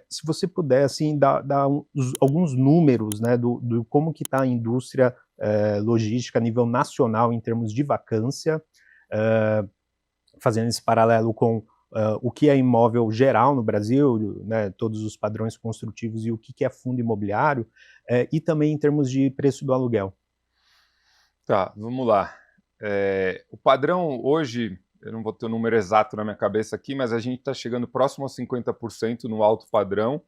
Se você puder, assim, dar alguns números, né, do como que está a indústria logística a nível nacional em termos de vacância, fazendo esse paralelo com o que é imóvel geral no Brasil, né, todos os padrões construtivos e o que é fundo imobiliário, e também em termos de preço do aluguel. Tá, vamos lá. O padrão hoje, eu não vou ter o número exato na minha cabeça aqui, mas a gente está chegando próximo a 50% no alto padrão.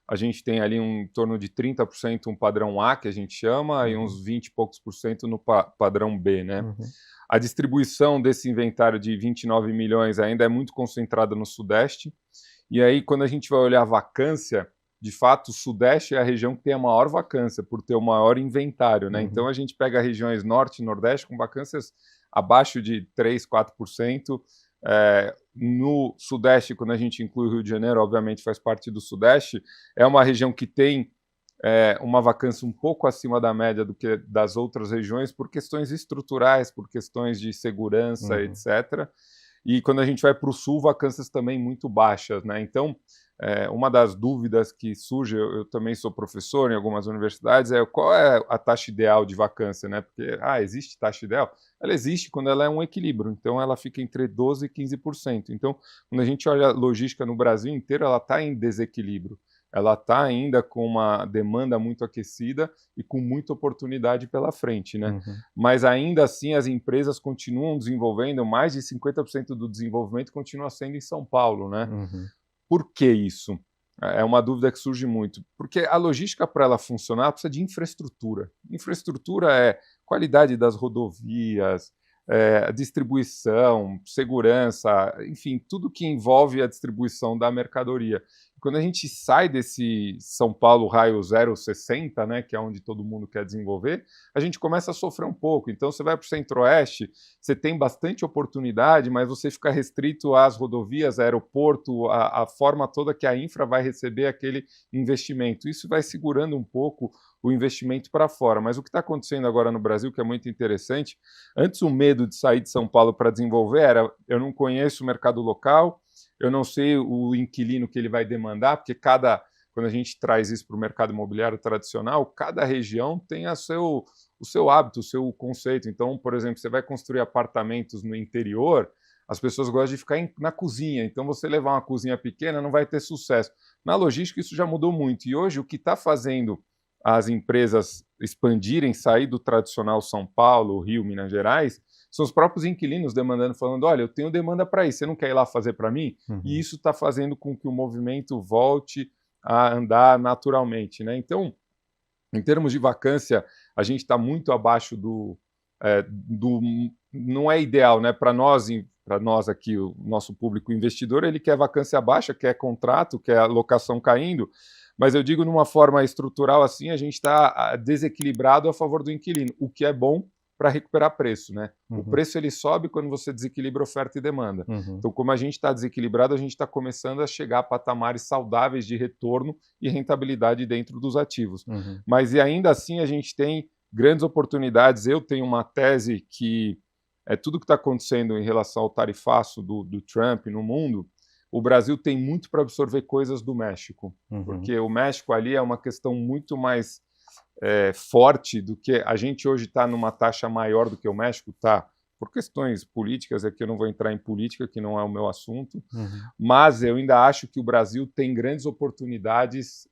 A gente tem ali em torno de 30% um padrão A, que a gente chama, e uns 20 e poucos por cento no padrão B, né? A distribuição desse inventário de 29 milhões ainda é muito concentrada no Sudeste. E aí, quando a gente vai olhar a vacância, de fato, o Sudeste é a região que tem a maior vacância, por ter o maior inventário, né? Então, a gente pega regiões Norte e Nordeste com vacâncias abaixo de 3%, 4%. No Sudeste, quando a gente inclui o Rio de Janeiro, obviamente faz parte do Sudeste, é uma região que tem uma vacância um pouco acima da média do que das outras regiões, por questões estruturais, por questões de segurança, etc. E quando a gente vai para o Sul, vacâncias também muito baixas, né? Então, uma das dúvidas que surge, eu também sou professor em algumas universidades, é qual é a taxa ideal de vacância, né? Porque, existe taxa ideal? Ela existe quando ela é um equilíbrio, então ela fica entre 12% e 15%. Então, quando a gente olha a logística no Brasil inteiro, ela está em desequilíbrio. Ela está ainda com uma demanda muito aquecida e com muita oportunidade pela frente, né? Mas ainda assim as empresas continuam desenvolvendo, mais de 50% do desenvolvimento continua sendo em São Paulo, né? Por que isso? É uma dúvida que surge muito. Porque a logística, para ela funcionar, precisa de infraestrutura. Infraestrutura é qualidade das rodovias, distribuição, segurança, enfim, tudo que envolve a distribuição da mercadoria. Quando a gente sai desse São Paulo raio 060, né, que é onde todo mundo quer desenvolver, a gente começa a sofrer um pouco. Então, você vai para o Centro-Oeste, você tem bastante oportunidade, mas você fica restrito às rodovias, aeroporto, a forma toda que a infra vai receber aquele investimento. Isso vai segurando um pouco o investimento para fora. Mas o que está acontecendo agora no Brasil, que é muito interessante, antes o medo de sair de São Paulo para desenvolver era: eu não conheço o mercado local, eu não sei o inquilino que ele vai demandar, porque quando a gente traz isso para o mercado imobiliário tradicional, cada região tem o seu hábito, o seu conceito. Então, por exemplo, você vai construir apartamentos no interior, as pessoas gostam de ficar na cozinha, então você levar uma cozinha pequena não vai ter sucesso. Na logística isso já mudou muito, e hoje o que está fazendo as empresas expandirem, sair do tradicional São Paulo, Rio, Minas Gerais, são os próprios inquilinos demandando, falando: olha, eu tenho demanda para isso, você não quer ir lá fazer para mim? E isso está fazendo com que o movimento volte a andar naturalmente, né? Então, em termos de vacância, a gente está muito abaixo não é ideal, né? Para nós aqui, o nosso público investidor, ele quer vacância baixa, quer contrato, quer alocação caindo, mas eu digo numa forma estrutural assim, a gente está desequilibrado a favor do inquilino, o que é bom para recuperar preço, né? O preço ele sobe quando você desequilibra oferta e demanda. Então, como a gente está desequilibrado, a gente está começando a chegar a patamares saudáveis de retorno e rentabilidade dentro dos ativos. Mas e ainda assim a gente tem grandes oportunidades. Eu tenho uma tese que tudo que está acontecendo em relação ao tarifaço do Trump no mundo, o Brasil tem muito para absorver coisas do México, porque o México ali é uma questão muito mais forte do que a gente hoje está numa taxa maior do que o México está, por questões políticas, aqui eu não vou entrar em política, que não é o meu assunto, mas eu ainda acho que o Brasil tem grandes oportunidades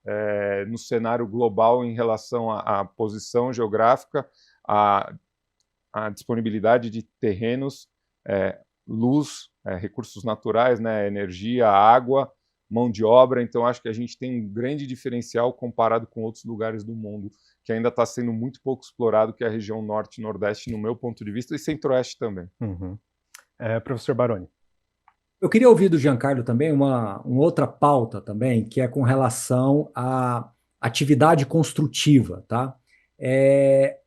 no cenário global em relação à posição geográfica, à disponibilidade de terrenos, luz, recursos naturais, né, energia, água, mão de obra. Então acho que a gente tem um grande diferencial comparado com outros lugares do mundo, que ainda está sendo muito pouco explorado, que é a região norte e nordeste, no meu ponto de vista, e centro-oeste também. Professor Baroni. Eu queria ouvir do Giancarlo também uma outra pauta também, que é com relação à atividade construtiva, tá?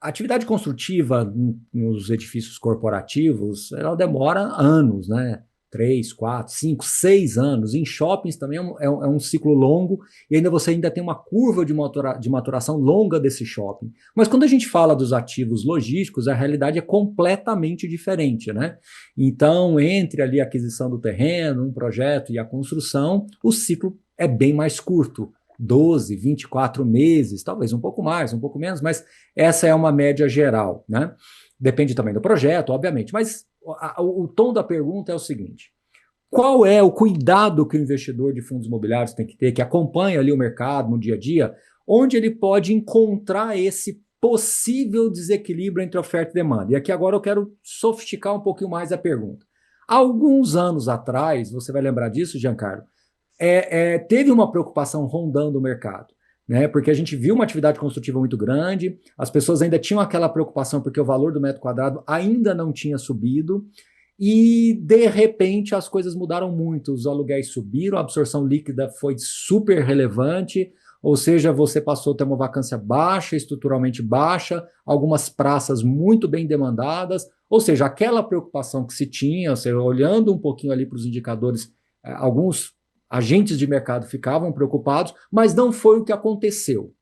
A atividade construtiva nos edifícios corporativos, ela demora anos, né? 3, 4, 5, 6 anos. Em shoppings também é um ciclo longo e ainda você ainda tem uma curva de maturação longa desse shopping. Mas quando a gente fala dos ativos logísticos, a realidade é completamente diferente, né? Então, entre ali a aquisição do terreno, um projeto e a construção, o ciclo é bem mais curto. 12, 24 meses, talvez um pouco mais, um pouco menos, mas essa é uma média geral, né? Depende também do projeto, obviamente, mas o tom da pergunta é o seguinte: qual é o cuidado que o investidor de fundos imobiliários tem que ter, que acompanha ali o mercado no dia a dia, onde ele pode encontrar esse possível desequilíbrio entre oferta e demanda? E aqui agora eu quero sofisticar um pouquinho mais a pergunta. Há alguns anos atrás, você vai lembrar disso, Giancarlo, teve uma preocupação rondando o mercado, né? Porque a gente viu uma atividade construtiva muito grande, as pessoas ainda tinham aquela preocupação porque o valor do metro quadrado ainda não tinha subido, e de repente as coisas mudaram muito, os aluguéis subiram, a absorção líquida foi super relevante, ou seja, você passou a ter uma vacância baixa, estruturalmente baixa, algumas praças muito bem demandadas, ou seja, aquela preocupação que se tinha, ou seja, olhando um pouquinho ali para os indicadores, alguns agentes de mercado ficavam preocupados, mas não foi o que aconteceu.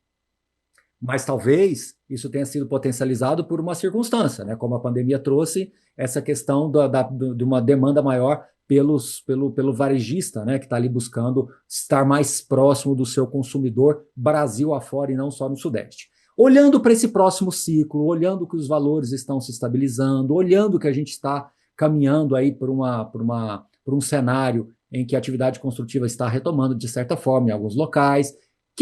Mas talvez isso tenha sido potencializado por uma circunstância, né? Como a pandemia trouxe essa questão de uma demanda maior pelo varejista, né? Que está ali buscando estar mais próximo do seu consumidor, Brasil afora e não só no Sudeste. Olhando para esse próximo ciclo, olhando que os valores estão se estabilizando, olhando que a gente está caminhando aí por um cenário em que a atividade construtiva está retomando de certa forma em alguns locais, o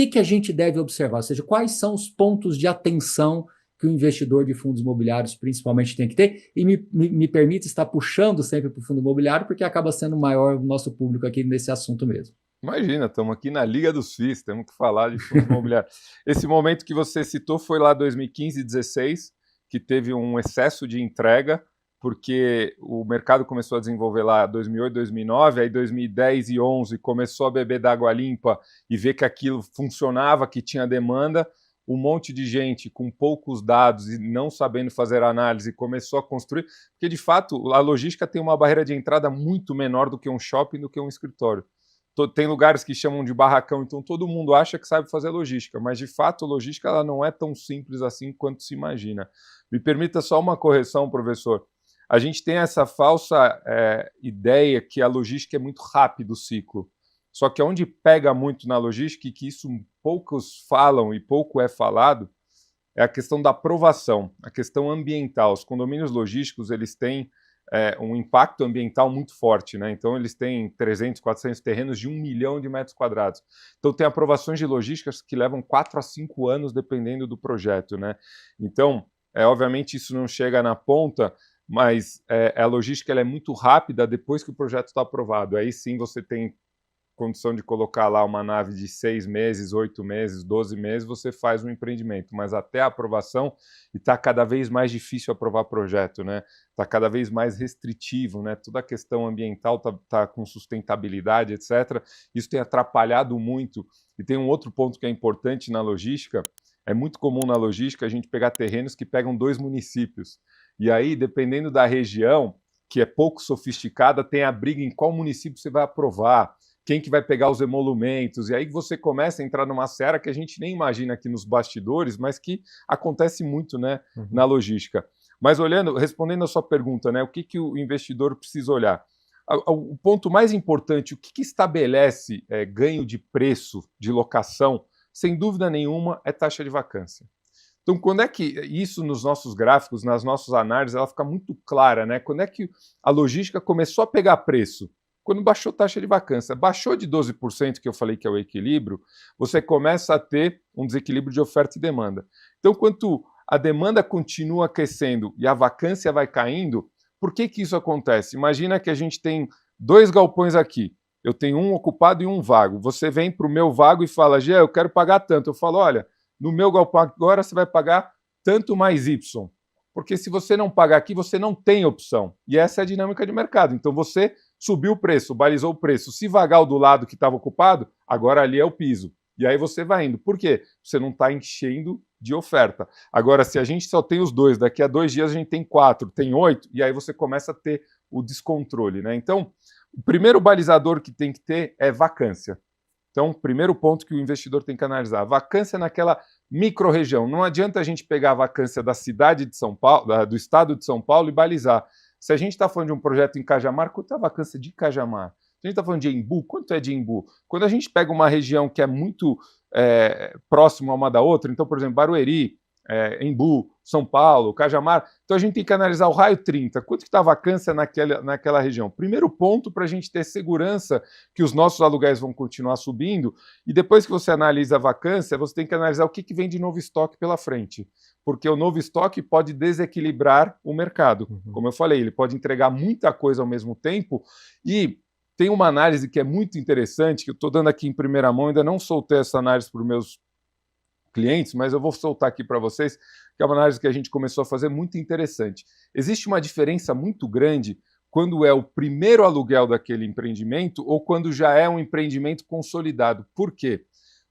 que a gente deve observar? Ou seja, quais são os pontos de atenção que o investidor de fundos imobiliários principalmente tem que ter? E me permite estar puxando sempre para o fundo imobiliário, porque acaba sendo maior o nosso público aqui nesse assunto mesmo. Imagina, estamos aqui na Liga dos FIIs, temos que falar de fundos imobiliários. Esse momento que você citou foi lá 2015 e 2016, que teve um excesso de entrega, porque o mercado começou a desenvolver lá 2008, 2009, aí 2010 e 2011 começou a beber d'água limpa e ver que aquilo funcionava, que tinha demanda. Um monte de gente com poucos dados e não sabendo fazer análise começou a construir, porque de fato a logística tem uma barreira de entrada muito menor do que um shopping, do que um escritório. Tem lugares que chamam de barracão, então todo mundo acha que sabe fazer logística, mas de fato a logística ela não é tão simples assim quanto se imagina. Me permita só uma correção, professor. A gente tem essa falsa ideia que a logística é muito rápido o ciclo. Só que onde pega muito na logística, e que isso poucos falam e pouco é falado, é a questão da aprovação, a questão ambiental. Os condomínios logísticos eles têm um impacto ambiental muito forte, né? Então eles têm 300, 400 terrenos de 1 milhão de metros quadrados. Então tem aprovações de logísticas que levam 4 a 5 anos dependendo do projeto, né? Então, obviamente isso não chega na ponta, mas a logística ela é muito rápida depois que o projeto está aprovado. Aí sim você tem condição de colocar lá uma nave de 6 meses, 8 meses, 12 meses, você faz um empreendimento. Mas até a aprovação, e está cada vez mais difícil aprovar projeto, né? Está cada vez mais restritivo, né? Toda a questão ambiental tá com sustentabilidade, etc. Isso tem atrapalhado muito. E tem um outro ponto que é importante na logística. É muito comum na logística a gente pegar terrenos que pegam 2 municípios. E aí, dependendo da região, que é pouco sofisticada, tem a briga em qual município você vai aprovar, quem que vai pegar os emolumentos, e aí você começa a entrar numa seara que a gente nem imagina aqui nos bastidores, mas que acontece muito, né, na logística. Mas respondendo a sua pergunta, né, o que o investidor precisa olhar? O ponto mais importante, o que estabelece ganho de preço de locação, sem dúvida nenhuma, é taxa de vacância. Então, quando é que isso nos nossos gráficos, nas nossas análises, ela fica muito clara, né? Quando é que a logística começou a pegar preço? Quando baixou a taxa de vacância. Baixou de 12%, que eu falei que é o equilíbrio, você começa a ter um desequilíbrio de oferta e demanda. Então, quando a demanda continua crescendo e a vacância vai caindo, por que isso acontece? Imagina que a gente tem 2 galpões aqui. Eu tenho um ocupado e um vago. Você vem para o meu vago e fala, Gê, eu quero pagar tanto. Eu falo, olha, no meu galpão agora você vai pagar tanto mais Y. Porque se você não pagar aqui, você não tem opção. E essa é a dinâmica de mercado. Então você subiu o preço, balizou o preço. Se vagar o do lado que estava ocupado, agora ali é o piso. E aí você vai indo. Por quê? Você não está enchendo de oferta. Agora, se a gente só tem os 2, daqui a 2 dias a gente tem 4, tem 8, e aí você começa a ter o descontrole, né? Então, O primeiro balizador que tem que ter é vacância. Então, primeiro ponto que o investidor tem que analisar, vacância naquela micro-região. Não adianta a gente pegar a vacância da cidade de São Paulo, do estado de São Paulo e balizar. Se a gente está falando de um projeto em Cajamar, quanto é a vacância de Cajamar? Se a gente está falando de Embu, quanto é de Embu? Quando a gente pega uma região que é muito próxima uma da outra, então, por exemplo, Barueri, Embu, São Paulo, Cajamar, então a gente tem que analisar o raio 30, quanto que está a vacância naquela região. Primeiro ponto para a gente ter segurança que os nossos aluguéis vão continuar subindo, e depois que você analisa a vacância, você tem que analisar o que vem de novo estoque pela frente, porque o novo estoque pode desequilibrar o mercado. Como eu falei, ele pode entregar muita coisa ao mesmo tempo, e tem uma análise que é muito interessante, que eu estou dando aqui em primeira mão, ainda não soltei essa análise para os meus clientes, mas eu vou soltar aqui para vocês, que é uma análise que a gente começou a fazer muito interessante. Existe uma diferença muito grande quando é o primeiro aluguel daquele empreendimento ou quando já é um empreendimento consolidado. Por quê?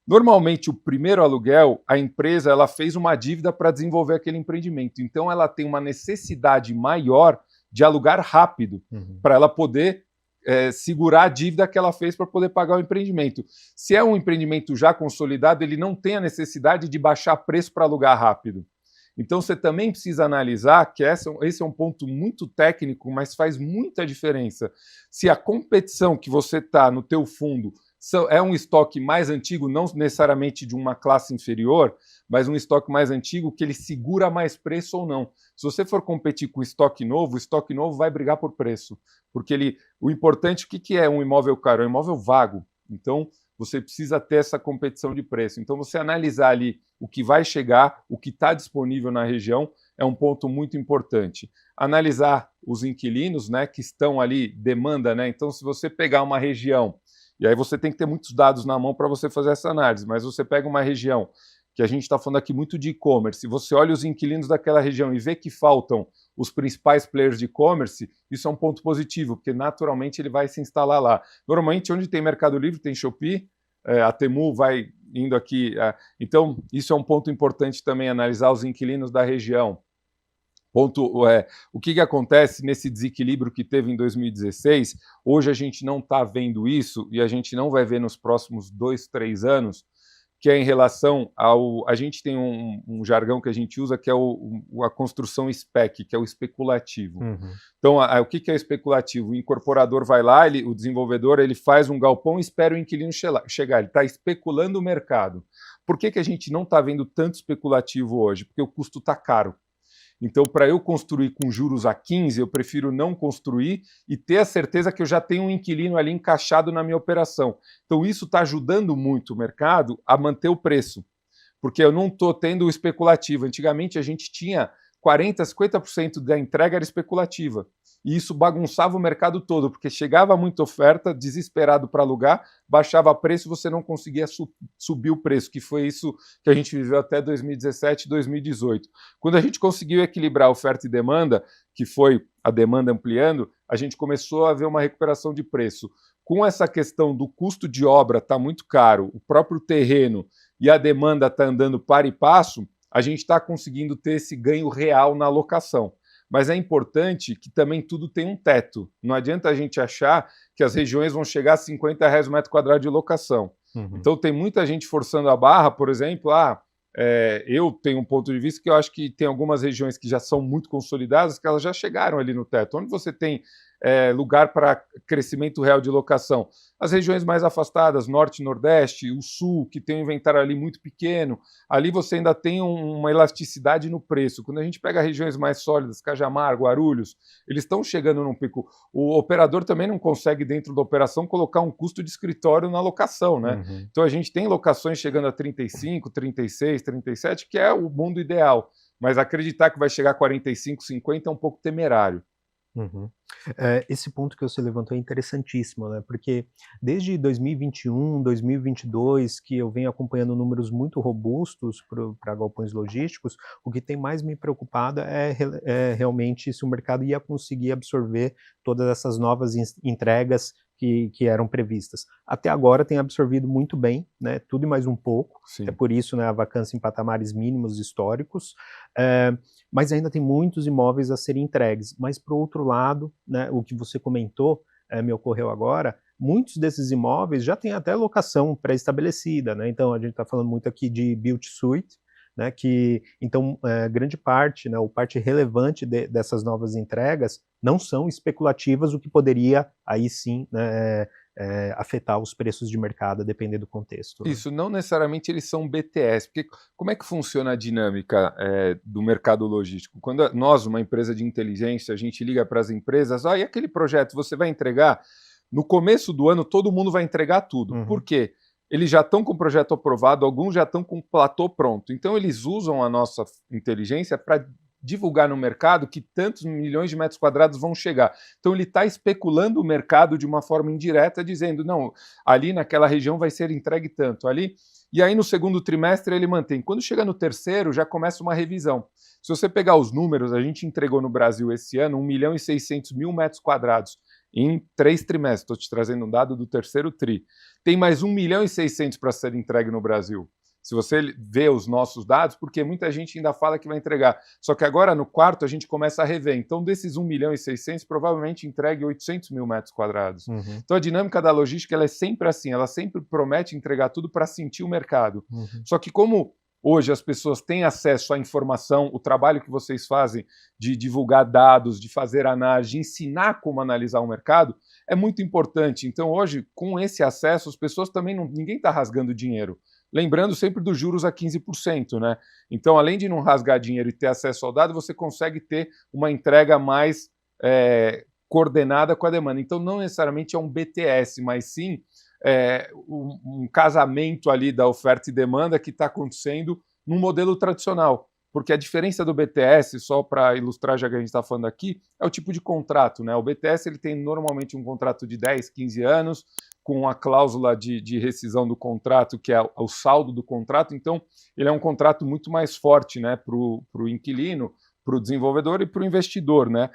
Normalmente, o primeiro aluguel, a empresa ela fez uma dívida para desenvolver aquele empreendimento. Então, ela tem uma necessidade maior de alugar rápido, para ela poder segurar a dívida que ela fez para poder pagar o empreendimento. Se é um empreendimento já consolidado, ele não tem a necessidade de baixar preço para alugar rápido. Então você também precisa analisar que esse é um ponto muito técnico, mas faz muita diferença. Se a competição que você está no teu fundo é um estoque mais antigo, não necessariamente de uma classe inferior, mas um estoque mais antigo que ele segura mais preço ou não. Se você for competir com estoque novo, o estoque novo vai brigar por preço, porque o importante, o que é um imóvel caro? É um imóvel vago. Então, você precisa ter essa competição de preço. Então, você analisar ali o que vai chegar, o que está disponível na região, é um ponto muito importante. Analisar os inquilinos, né, que estão ali, demanda, né? Então, se você pegar uma região, e aí você tem que ter muitos dados na mão para você fazer essa análise, mas você pega uma região, que a gente está falando aqui muito de e-commerce, você olha os inquilinos daquela região e vê que faltam os principais players de e-commerce, isso é um ponto positivo, porque naturalmente ele vai se instalar lá. Normalmente, onde tem Mercado Livre, tem Shopee, a Temu vai indo aqui. Então, isso é um ponto importante também, analisar os inquilinos da região. O que acontece nesse desequilíbrio que teve em 2016, hoje a gente não está vendo isso e a gente não vai ver nos próximos 2, 3 anos, que é em relação a gente tem um jargão que a gente usa que é a construção spec, que é o especulativo. Então, o que é o especulativo? O incorporador vai lá, o desenvolvedor, ele faz um galpão e espera o inquilino chegar, ele está especulando o mercado. Por que a gente não está vendo tanto especulativo hoje? Porque o custo está caro. Então, para eu construir com juros a 15, eu prefiro não construir e ter a certeza que eu já tenho um inquilino ali encaixado na minha operação. Então, isso está ajudando muito o mercado a manter o preço, porque eu não estou tendo o especulativo. Antigamente, a gente tinha 40%, 50% da entrega era especulativa. E isso bagunçava o mercado todo, porque chegava muita oferta, desesperado para alugar, baixava preço e você não conseguia subir o preço, que foi isso que a gente viveu até 2017, 2018. Quando a gente conseguiu equilibrar oferta e demanda, que foi a demanda ampliando, a gente começou a ver uma recuperação de preço. Com essa questão do custo de obra estar muito caro, o próprio terreno e a demanda está andando para e passo, a gente está conseguindo ter esse ganho real na locação. Mas é importante que também tudo tem um teto. Não adianta a gente achar que as regiões vão chegar a R$50 o metro quadrado de locação. Então tem muita gente forçando a barra, por exemplo, eu tenho um ponto de vista que eu acho que tem algumas regiões que já são muito consolidadas, que elas já chegaram ali no teto. Onde você tem lugar para crescimento real de locação? As regiões mais afastadas, norte e nordeste, o sul, que tem um inventário ali muito pequeno, ali você ainda tem uma elasticidade no preço. Quando a gente pega regiões mais sólidas, Cajamar, Guarulhos, eles estão chegando num pico. O operador também não consegue, dentro da operação, colocar um custo de escritório na locação, né? Então a gente tem locações chegando a 35, 36, 37, que é o mundo ideal. Mas acreditar que vai chegar a 45, 50 é um pouco temerário. Esse ponto que você levantou é interessantíssimo, né? Porque desde 2021, 2022, que eu venho acompanhando números muito robustos para galpões logísticos, o que tem mais me preocupado é realmente se o mercado ia conseguir absorver todas essas novas entregas que eram previstas. Até agora tem absorvido muito bem, né? Tudo e mais um pouco. Sim. É por isso, né, a vacância em patamares mínimos históricos. Mas ainda tem muitos imóveis a serem entregues. Mas, por outro lado, né, o que você comentou, me ocorreu agora, muitos desses imóveis já têm até locação pré-estabelecida, né? Então a gente está falando muito aqui de build-to-suit, né? Que então grande parte, né, ou parte relevante dessas novas entregas não são especulativas, o que poderia aí sim, né, afetar os preços de mercado, a depender do contexto. Né? Isso, não necessariamente eles são BTS, porque como é que funciona a dinâmica do mercado logístico? Quando nós, uma empresa de inteligência, a gente liga para as empresas, e aquele projeto você vai entregar? No começo do ano, todo mundo vai entregar tudo. Uhum. Por quê? Eles já estão com o projeto aprovado, alguns já estão com o platô pronto. Então, eles usam a nossa inteligência para divulgar no mercado que tantos milhões de metros quadrados vão chegar. Então, ele está especulando o mercado de uma forma indireta, dizendo, não, ali naquela região vai ser entregue tanto, ali. E aí, no segundo trimestre, ele mantém. Quando chega no terceiro, já começa uma revisão. Se você pegar os números, a gente entregou no Brasil esse ano 1.600.000 metros quadrados em 3 trimestres. Estou te trazendo um dado do terceiro tri. Tem mais 1.600.000 para ser entregue no Brasil. Se você vê os nossos dados, porque muita gente ainda fala que vai entregar. Só que agora, no quarto, a gente começa a rever. Então, desses 1.600.000, provavelmente entregue 800.000 metros quadrados. Uhum. Então, a dinâmica da logística ela é sempre assim. Ela sempre promete entregar tudo para sentir o mercado. Uhum. Só que como hoje as pessoas têm acesso à informação, o trabalho que vocês fazem de divulgar dados, de fazer análise, de ensinar como analisar o mercado, é muito importante. Então, hoje, com esse acesso, as pessoas também ninguém está rasgando dinheiro. Lembrando sempre dos juros a 15%, né? Então, além de não rasgar dinheiro e ter acesso ao dado, você consegue ter uma entrega mais coordenada com a demanda. Então, não necessariamente é um BTS, mas sim um casamento ali da oferta e demanda que está acontecendo num modelo tradicional. Porque a diferença do BTS, só para ilustrar já que a gente está falando aqui, é o tipo de contrato, né? O BTS ele tem normalmente um contrato de 10, 15 anos, com a cláusula de rescisão do contrato, que é o saldo do contrato. Então, ele é um contrato muito mais forte, né, para o inquilino, para o desenvolvedor e para o investidor, né?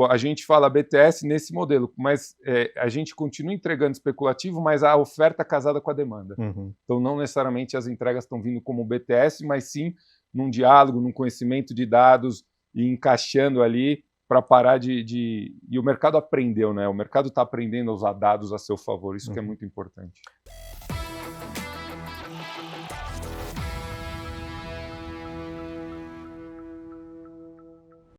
A gente fala BTS nesse modelo, mas a gente continua entregando especulativo, mas a oferta casada com a demanda. Uhum. Então, não necessariamente as entregas estão vindo como BTS, mas sim num diálogo, num conhecimento de dados e encaixando ali para parar E o mercado aprendeu, né? O mercado está aprendendo a usar dados a seu favor, isso que é muito importante.